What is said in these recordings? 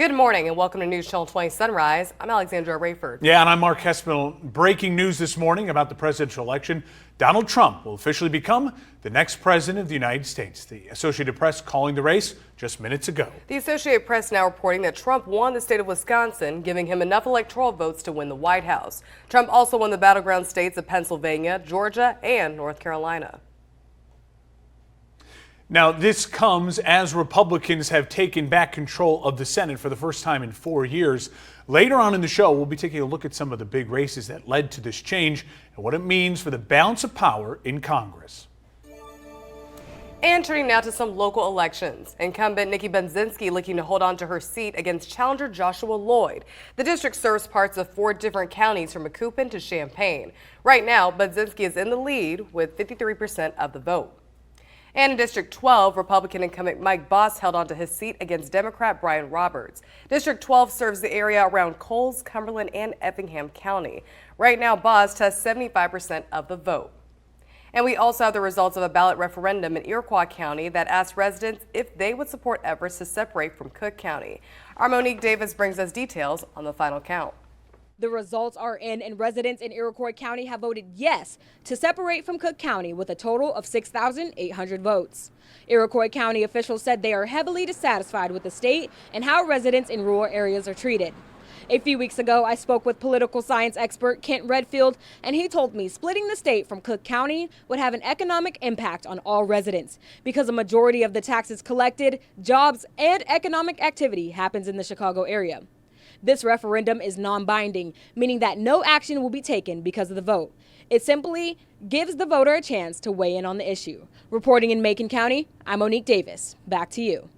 Good morning and welcome to Newschannel 20 Sunrise. I'm Alexandra Rayford. Yeah, and I'm Mark Hespel. Breaking news this morning about the presidential election. Donald Trump will officially become the next president of the United States. The Associated Press calling the race just minutes ago. The Associated Press now reporting that Trump won the state of Wisconsin, giving him enough electoral votes to win the White House. Trump also won the battleground states of Pennsylvania, Georgia, and North Carolina. Now, this comes as Republicans have taken back control of the Senate for the first time in 4 years. Later on in the show, we'll be taking a look at some of the big races that led to this change and what it means for the balance of power in Congress. And turning now to some local elections. Incumbent Nikki Benzinski looking to hold on to her seat against challenger Joshua Lloyd. The district serves parts of 4 different counties from Macoupin to Champaign. Right now, Benzinski is in the lead with 53% of the vote. And in District 12, Republican incumbent Mike Boss held on to his seat against Democrat Brian Roberts. District 12 serves the area around Coles, Cumberland, and Effingham County. Right now, Boss has 75% of the vote. And we also have the results of a ballot referendum in Iroquois County that asked residents if they would support efforts to separate from Cook County. Our Monique Davis brings us details on the final count. The results are in, and residents in Iroquois County have voted yes to separate from Cook County with a total of 6,800 votes. Iroquois County officials said they are heavily dissatisfied with the state and how residents in rural areas are treated. A few weeks ago, I spoke with political science expert Kent Redfield, and he told me splitting the state from Cook County would have an economic impact on all residents because a majority of the taxes collected, jobs, and economic activity happens in the Chicago area. This referendum is non-binding, meaning that no action will be taken because of the vote. It simply gives the voter a chance to weigh in on the issue. Reporting in Macon County, I'm Monique Davis. Back to you.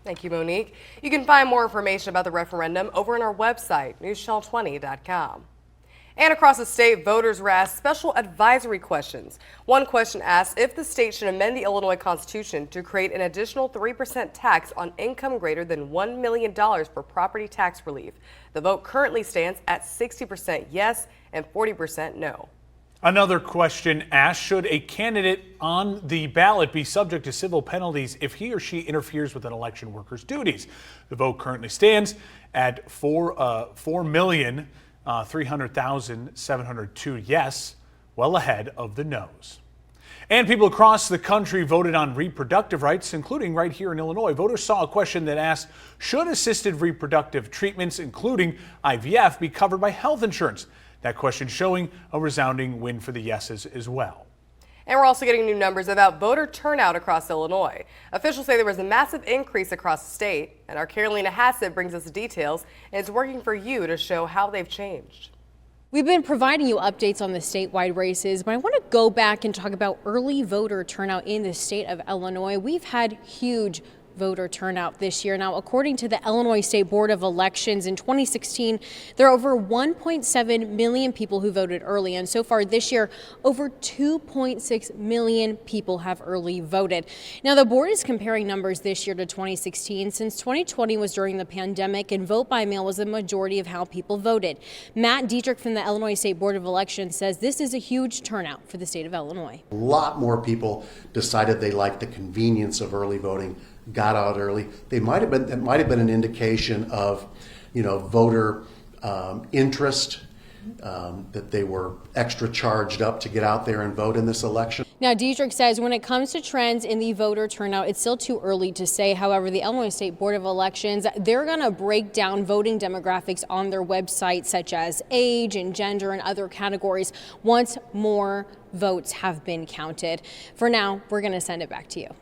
Thank you, Monique. You can find more information about the referendum over on our website, newschannel20.com. And across the state, voters were asked special advisory questions. One question asked if the state should amend the Illinois Constitution to create an additional 3% tax on income greater than $1 million for property tax relief. The vote currently stands at 60% yes and 40% no. Another question asked, should a candidate on the ballot be subject to civil penalties if he or she interferes with an election worker's duties? The vote currently stands at 4,300,702 yes, well ahead of the no's. And people across the country voted on reproductive rights, including right here in Illinois. Voters saw a question that asked, should assisted reproductive treatments, including IVF, be covered by health insurance? That question showing a resounding win for the yeses as well. And we're also getting new numbers about voter turnout across Illinois. Officials say there was a massive increase across the state, and our Carolina Hassett brings us the details and is working for you to show how they've changed. We've been providing you updates on the statewide races, but I want to go back and talk about early voter turnout in the state of Illinois. We've had huge voter turnout this year. Now, according to the Illinois State Board of Elections in 2016, there are over 1.7 million people who voted early. And so far this year, over 2.6 million people have early voted. Now, the board is comparing numbers this year to 2016 since 2020 was during the pandemic and vote by mail was the majority of how people voted. Matt Dietrich from the Illinois State Board of Elections says this is a huge turnout for the state of Illinois. A lot more people decided they liked the convenience of early voting, got out early. It might have been an indication of, voter interest, that they were extra charged up to get out there and vote in this election. Now, Dietrich says when it comes to trends in the voter turnout, it's still too early to say. However, the Illinois State Board of Elections, they're going to break down voting demographics on their website, such as age and gender and other categories, once more votes have been counted. For now, we're going to send it back to you.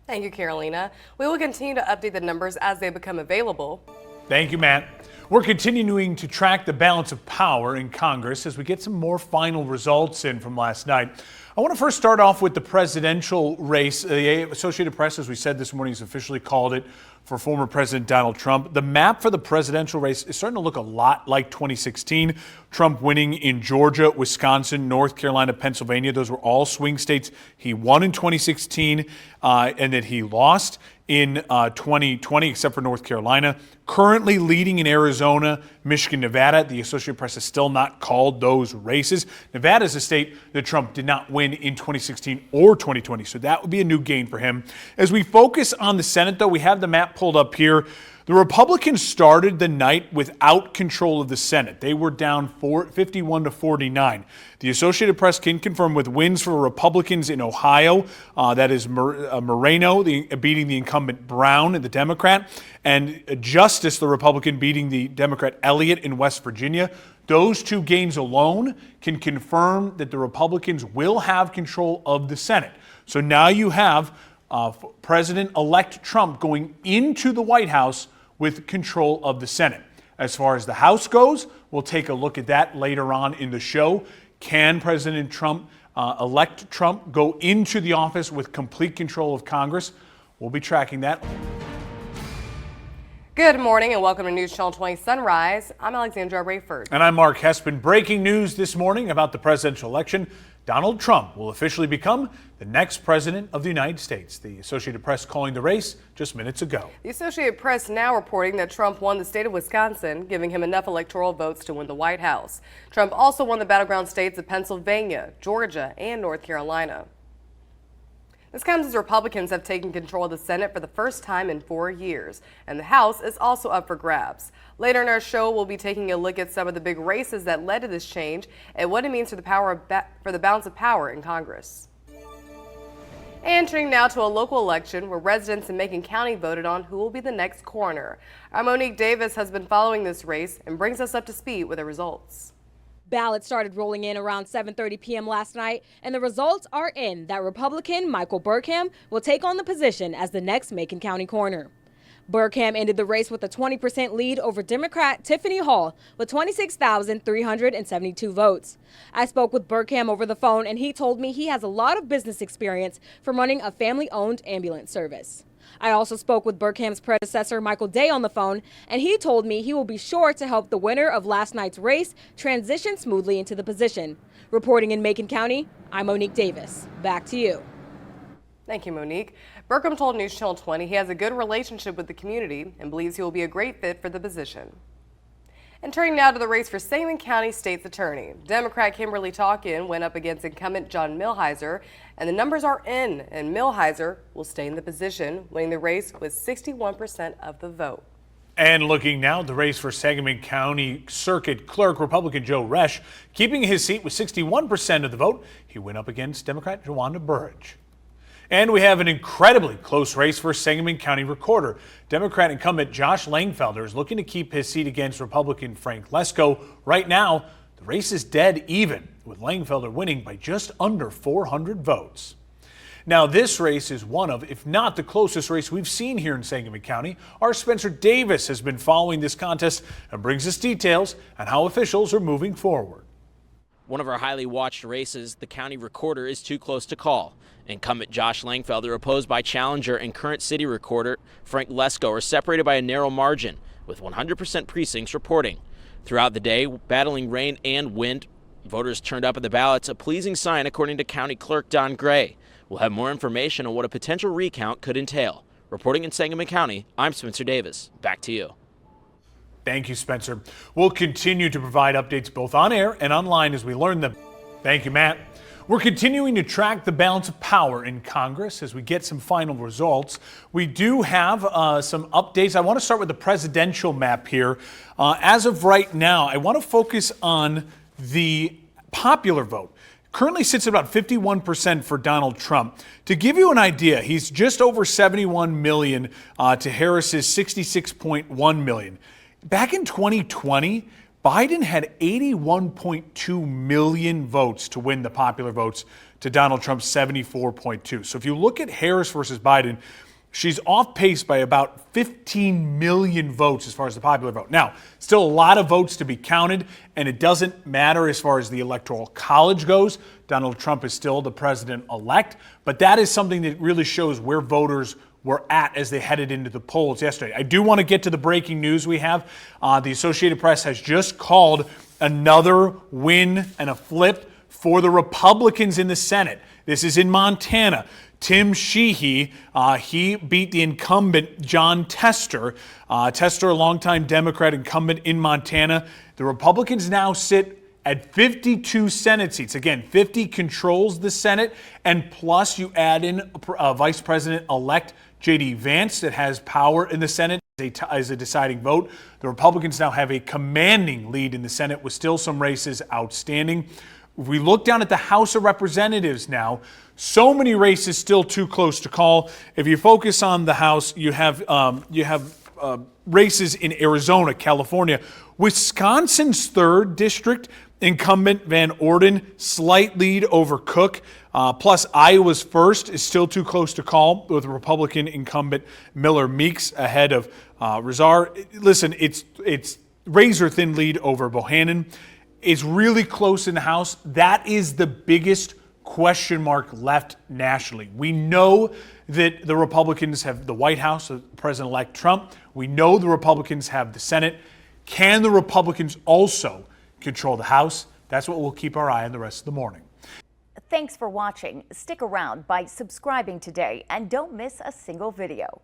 Thank you, Carolina. We will continue to update the numbers as they become available. Thank you, Matt. We're continuing to track the balance of power in Congress as we get some more final results in from last night. I want to first start off with the presidential race. The Associated Press, as we said this morning, has officially called it for former President Donald Trump. The map for the presidential race is starting to look a lot like 2016. Trump winning in Georgia, Wisconsin, North Carolina, Pennsylvania. Those were all swing states he won in 2016 and that he lost in 2020, except for North Carolina. Currently leading in Arizona, Michigan, Nevada. The Associated Press has still not called those races. Nevada is a state that Trump did not win in 2016 or 2020, so that would be a new gain for him. As we focus on the Senate, though, we have the map pulled up here. The Republicans started the night without control of the Senate. They were down 51 to 49. The Associated Press can confirm with wins for Republicans in Ohio, that is Moreno beating the incumbent Brown, the Democrat, and Justice, the Republican, beating the Democrat Elliott in West Virginia. Those two gains alone can confirm that the Republicans will have control of the Senate. So now you have President-elect Trump going into the White House with control of the Senate. As far as the House goes, we'll take a look at that later on in the show. Can President Trump, elect Trump, go into the office with complete control of Congress? We'll be tracking that. Good morning and welcome to News Channel 20 Sunrise. I'm Alexandra Rayford. And I'm Mark Hespin. Breaking news this morning about the presidential election. Donald Trump will officially become the next president of the United States. The Associated Press calling the race just minutes ago. The Associated Press now reporting that Trump won the state of Wisconsin, giving him enough electoral votes to win the White House. Trump also won the battleground states of Pennsylvania, Georgia, and North Carolina. This comes as Republicans have taken control of the Senate for the first time in 4 years, and the House is also up for grabs. Later in our show, we'll be taking a look at some of the big races that led to this change and what it means for the balance of power in Congress. And turning now to a local election where residents in Macon County voted on who will be the next coroner. Our Monique Davis has been following this race and brings us up to speed with the results. Ballots started rolling in around 7:30 p.m. last night, and the results are in that Republican Michael Burkham will take on the position as the next Macon County coroner. Burkham ended the race with a 20% lead over Democrat Tiffany Hall with 26,372 votes. I spoke with Burkham over the phone, and he told me he has a lot of business experience from running a family-owned ambulance service. I also spoke with Burkham's predecessor, Michael Day, on the phone, and he told me he will be sure to help the winner of last night's race transition smoothly into the position. Reporting in Macon County, I'm Monique Davis. Back to you. Thank you, Monique. Burkham told News Channel 20 he has a good relationship with the community and believes he will be a great fit for the position. And turning now to the race for Sangamon County State's Attorney. Democrat Kimberly Talkin went up against incumbent John Millhiser, and the numbers are in, and Millhiser will stay in the position, winning the race with 61% of the vote. And looking now at the race for Sangamon County Circuit Clerk, Republican Joe Resch, keeping his seat with 61% of the vote. He went up against Democrat Joanna Burridge. And we have an incredibly close race for Sangamon County Recorder. Democrat incumbent Josh Langfelder is looking to keep his seat against Republican Frank Lesko. Right now, the race is dead even, with Langfelder winning by just under 400 votes. Now, this race is one of, if not the closest race we've seen here in Sangamon County. Our Spencer Davis has been following this contest and brings us details on how officials are moving forward. One of our highly watched races, the county recorder, is too close to call. Incumbent Josh Langfelder opposed by challenger and current city recorder Frank Lesko are separated by a narrow margin, with 100% precincts reporting. Throughout the day, battling rain and wind, voters turned up at the ballots, a pleasing sign according to County Clerk Don Gray. We'll have more information on what a potential recount could entail. Reporting in Sangamon County, I'm Spencer Davis. Back to you. Thank you, Spencer. We'll continue to provide updates both on air and online as we learn them. Thank you, Matt. We're continuing to track the balance of power in Congress as we get some final results. We do have some updates. I want to start with the presidential map here. As of right now, I want to focus on the popular vote. Currently sits at about 51% for Donald Trump. To give you an idea, he's just over 71 million to Harris's 66.1 million. Back in 2020, Biden had 81.2 million votes to win the popular votes to Donald Trump's 74.2. So if you look at Harris versus Biden, she's off pace by about 15 million votes as far as the popular vote. Now, still a lot of votes to be counted, and it doesn't matter as far as the Electoral College goes. Donald Trump is still the president-elect, but that is something that really shows where voters were at as they headed into the polls yesterday. I do want to get to the breaking news we have. The Associated Press has just called another win and a flip for the Republicans in the Senate. This is in Montana. Tim Sheehy, he beat the incumbent John Tester. Tester, a longtime Democrat incumbent in Montana. The Republicans now sit at 52 Senate seats. Again, 50 controls the Senate, and plus you add in Vice President-elect J.D. Vance that has power in the Senate. as a deciding vote. The Republicans now have a commanding lead in the Senate with still some races outstanding. If we look down at the House of Representatives now, so many races still too close to call. If you focus on the House, you have races in Arizona, California, Wisconsin's 3rd district. Incumbent Van Orden, slight lead over Cook. Plus, Iowa's 1st is still too close to call with Republican incumbent Miller Meeks ahead of Rezar. Listen, it's razor-thin lead over Bohannon. It's really close in the House. That is the biggest question mark left nationally. We know that the Republicans have the White House, President-elect Trump. We know the Republicans have the Senate. Can the Republicans also control the House? That's what we'll keep our eye on the rest of the morning. Thanks for watching. Stick around by subscribing today and don't miss a single video.